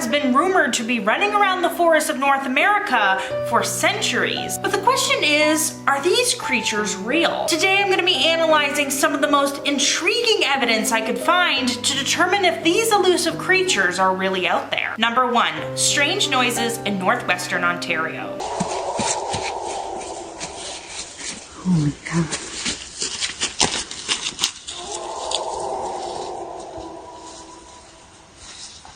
has been rumored to be running around the forests of North America for centuries. But the question is, are these creatures real? Today I'm going to be analyzing some of the most intriguing evidence I could find to determine if these elusive creatures are really out there. Number 1, strange noises in northwestern Ontario. Oh my God.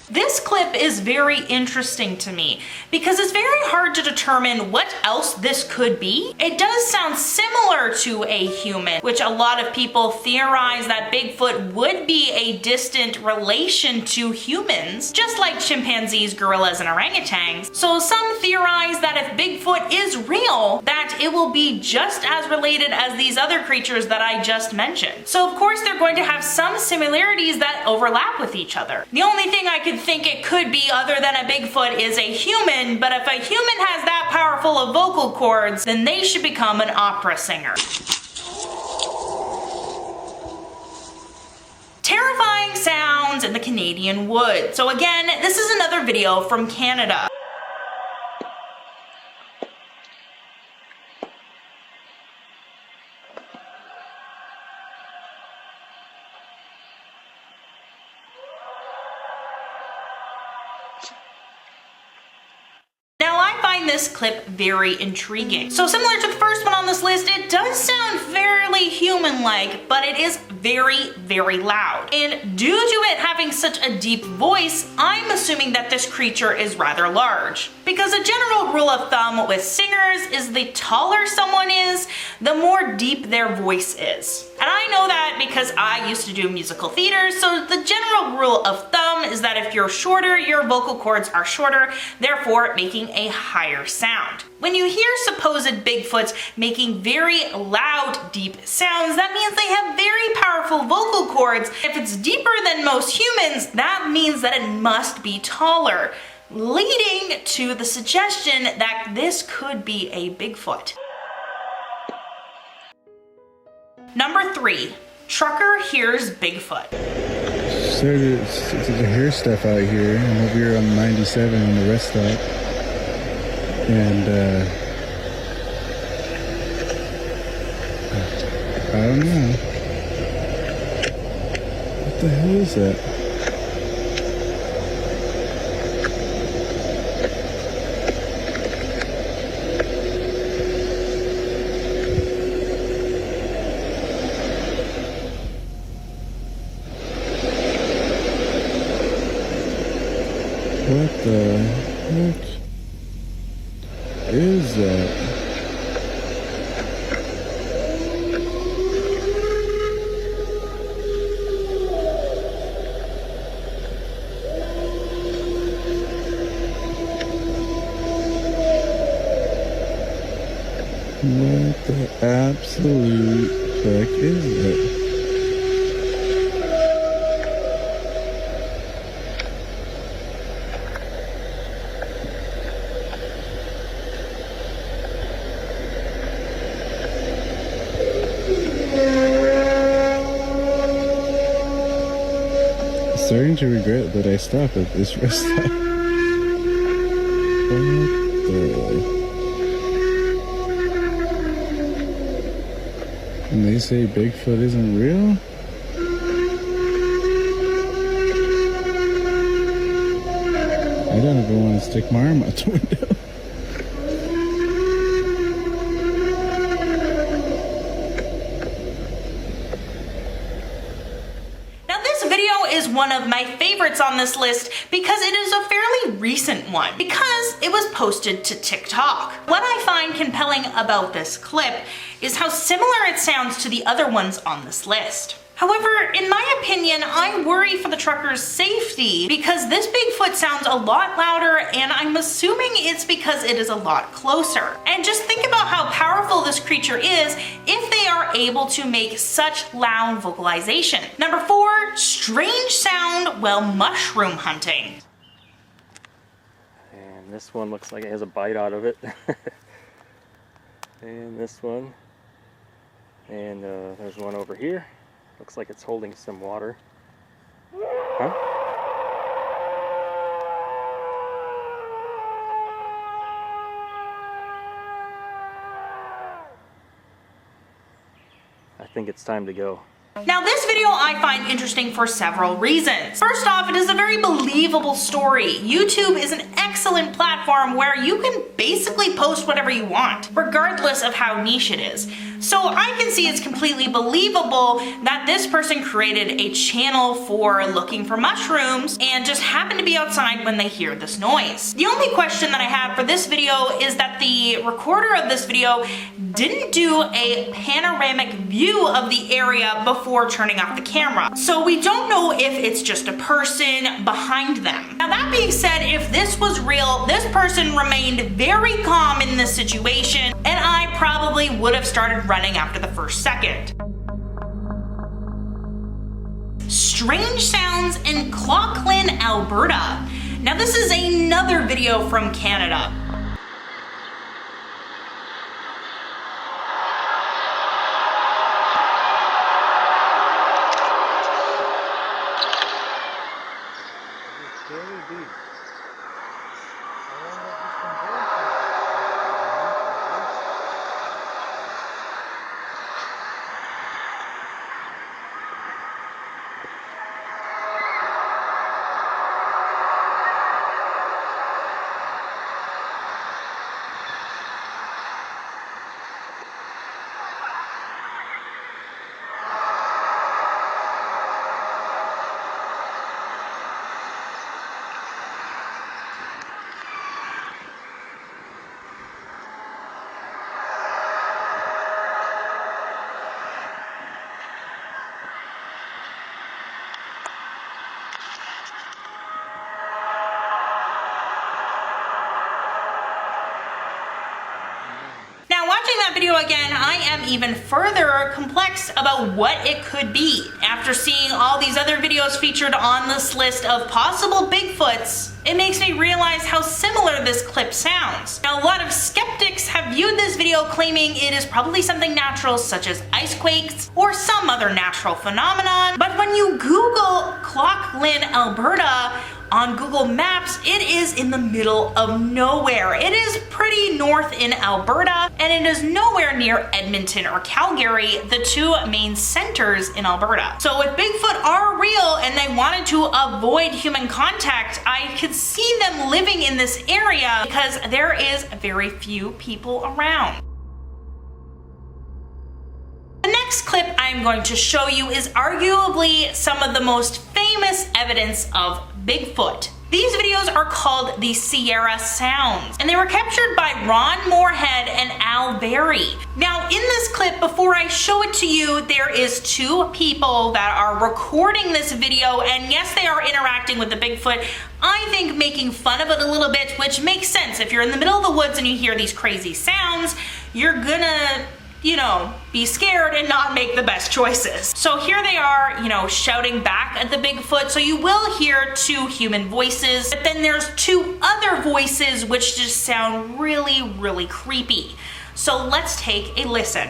This clip is very interesting to me because it's very hard to determine what else this could be. It does sound similar to a human, which a lot of people theorize that Bigfoot would be a distant relation to humans, just like chimpanzees, gorillas, and orangutans. So some theorize that if Bigfoot is real, that it will be just as related as these other creatures that I just mentioned. So of course they're going to have some similarities that overlap with each other. The only thing I could think it could be other than a Bigfoot is a human, but if a human has that powerful of vocal cords, then they should become an opera singer. Terrifying sounds in the Canadian woods. So again, this is another video from Canada. Now I find this clip very intriguing. So similar to the first one on this list, it does sound fairly human-like, but it is very, very loud. And due to it having such a deep voice, I'm assuming that this creature is rather large. Because a general rule of thumb with singers is the taller someone is, the more deep their voice is. And I know that because I used to do musical theater, so the general rule of thumb is that if you're shorter, your vocal cords are shorter, therefore making a higher sound. When you hear supposed Bigfoots making very loud, deep sounds, that means they have very powerful vocal cords. If it's deeper than most humans, that means that it must be taller, leading to the suggestion that this could be a Bigfoot. Number 3, trucker hears Bigfoot. Started to hear stuff out here. I'm over here on 97 on the rest stop. And I don't know. What the hell is that? What the heck is that? What the absolute heck is that? Starting to regret that I stopped at this rest stop. What the? And they say Bigfoot isn't real? I don't ever want to stick my arm out the window. Is one of my favorites on this list because it is a fairly recent one, because it was posted to TikTok. What I find compelling about this clip is how similar it sounds to the other ones on this list. However, in my opinion, I worry for the trucker's safety because this Bigfoot sounds a lot louder, and I'm assuming it's because it is a lot closer. And just think about how powerful this creature is if they are able to make such loud vocalization. Number 4, strange sound while mushroom hunting. And this one looks like it has a bite out of it. And this one. And there's one over here. Looks like it's holding some water. Huh? think it's time to go. Now this video I find interesting for several reasons. First off, it is a very believable story. YouTube is an excellent platform where you can basically post whatever you want, regardless of how niche it is. So I can see it's completely believable that this person created a channel for looking for mushrooms and just happened to be outside when they hear this noise. The only question that I have for this video is that the recorder of this video didn't do a panoramic view of the area before turning off the camera. So we don't know if it's just a person behind them. Now that being said, if this was real, this person remained very calm in this situation, and I probably would have started running after the first second. Strange sounds in Conklin, Alberta. Now this is another video from Canada. Watching that video again, I am even further complex about what it could be. After seeing all these other videos featured on this list of possible Bigfoots, it makes me realize how similar this clip sounds. Now, a lot of skeptics have viewed this video claiming it is probably something natural such as ice quakes or some other natural phenomenon, but when you Google Conklin, Alberta, on Google Maps, it is in the middle of nowhere. It is pretty north in Alberta, and it is nowhere near Edmonton or Calgary, the two main centers in Alberta. So if Bigfoot are real and they wanted to avoid human contact, I could see them living in this area because there is very few people around. The next clip I'm going to show you is arguably some of the most famous evidence of Bigfoot. These videos are called the Sierra Sounds, and they were captured by Ron Moorhead and Al Berry. Now, in this clip, before I show it to you, there is two people that are recording this video, and yes, they are interacting with the Bigfoot. I think making fun of it a little bit, which makes sense. If you're in the middle of the woods and you hear these crazy sounds, you're gonna be scared and not make the best choices. So here they are, shouting back at the Bigfoot. So you will hear two human voices, but then there's two other voices which just sound really, really creepy. So let's take a listen.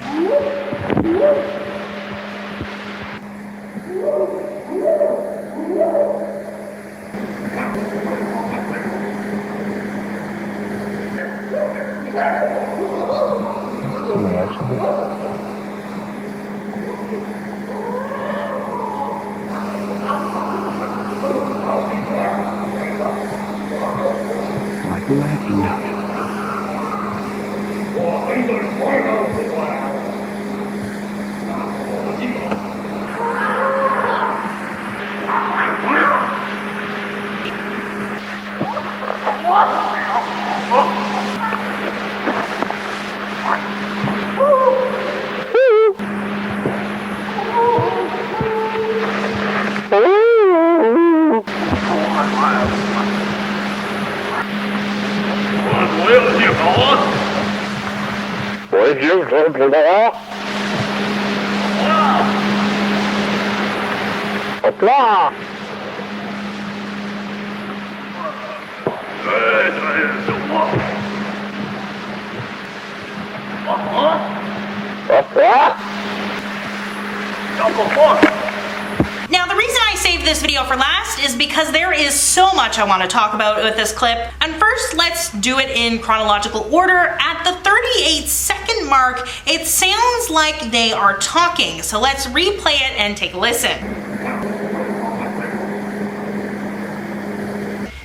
Now, the reason I saved this video video for last is because there is so much I want to talk about with this clip. And first, let's do it in chronological order. At the 38-second mark, it sounds like they are talking. So let's replay it and take a listen.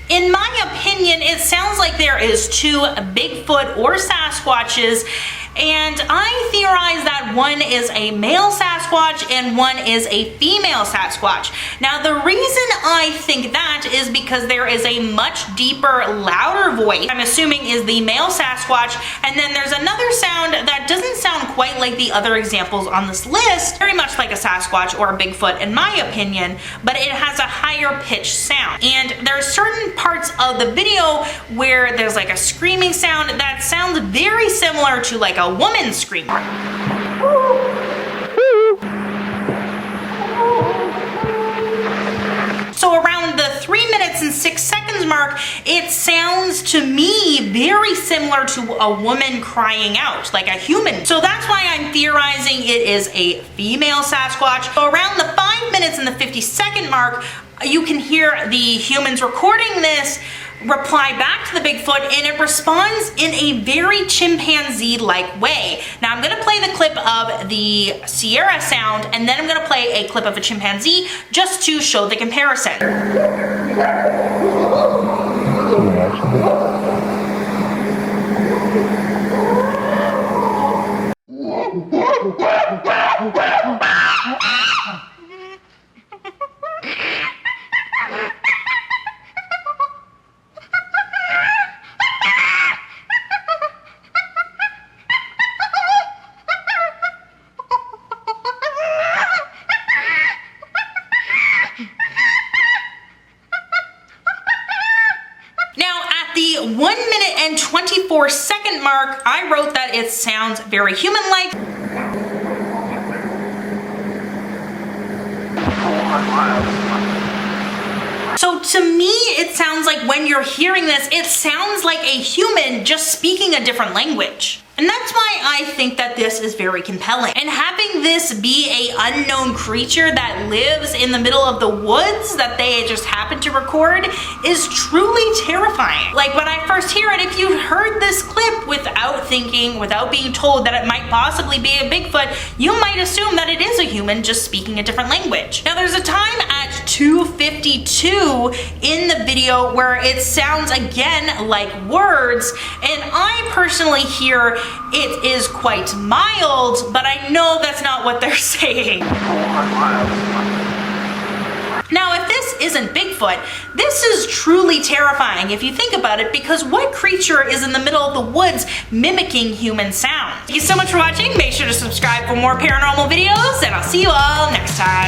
In my opinion, it sounds like there is two Bigfoot or Sasquatches, and I theorize that one is a male Sasquatch and one is a female Sasquatch. Now, the reason I think that is because there is a much deeper, louder voice, I'm assuming is the male Sasquatch, and then there's another sound that doesn't sound quite like the other examples on this list, very much like a Sasquatch or a Bigfoot in my opinion, but it has a higher pitched sound. And there's certain parts of the video where there's like a screaming sound that sounds very similar to like a woman screaming. So around the 3 minutes and 6 seconds mark, it sounds to me very similar to a woman crying out, like a human. So that's why I'm theorizing it is a female Sasquatch. So around the 5 minutes and the 50-second mark, you can hear the humans recording this reply back to the Bigfoot, and it responds in a very chimpanzee-like way. Now I'm gonna play the clip of the Sierra sound, and then I'm gonna play a clip of a chimpanzee just to show the comparison. Now, at the 1 minute and 24-second mark, I wrote that it sounds very human-like. So to me, it sounds like when you're hearing this, it sounds like a human just speaking a different language. And that's why I think that this is very compelling. And having this be a unknown creature that lives in the middle of the woods that they just happen to record is truly terrifying. Like when I first hear it, if you heard this clip without thinking, without being told that it might possibly be a Bigfoot, you might assume that it is a human just speaking a different language. Now there's a time at 2:52 in the video where it sounds again like words, and I personally hear it is quite mild, but I know that's not what they're saying. Now, if this isn't Bigfoot, this is truly terrifying if you think about it, because what creature is in the middle of the woods mimicking human sound? Thank you so much for watching. Make sure to subscribe for more paranormal videos, and I'll see you all next time.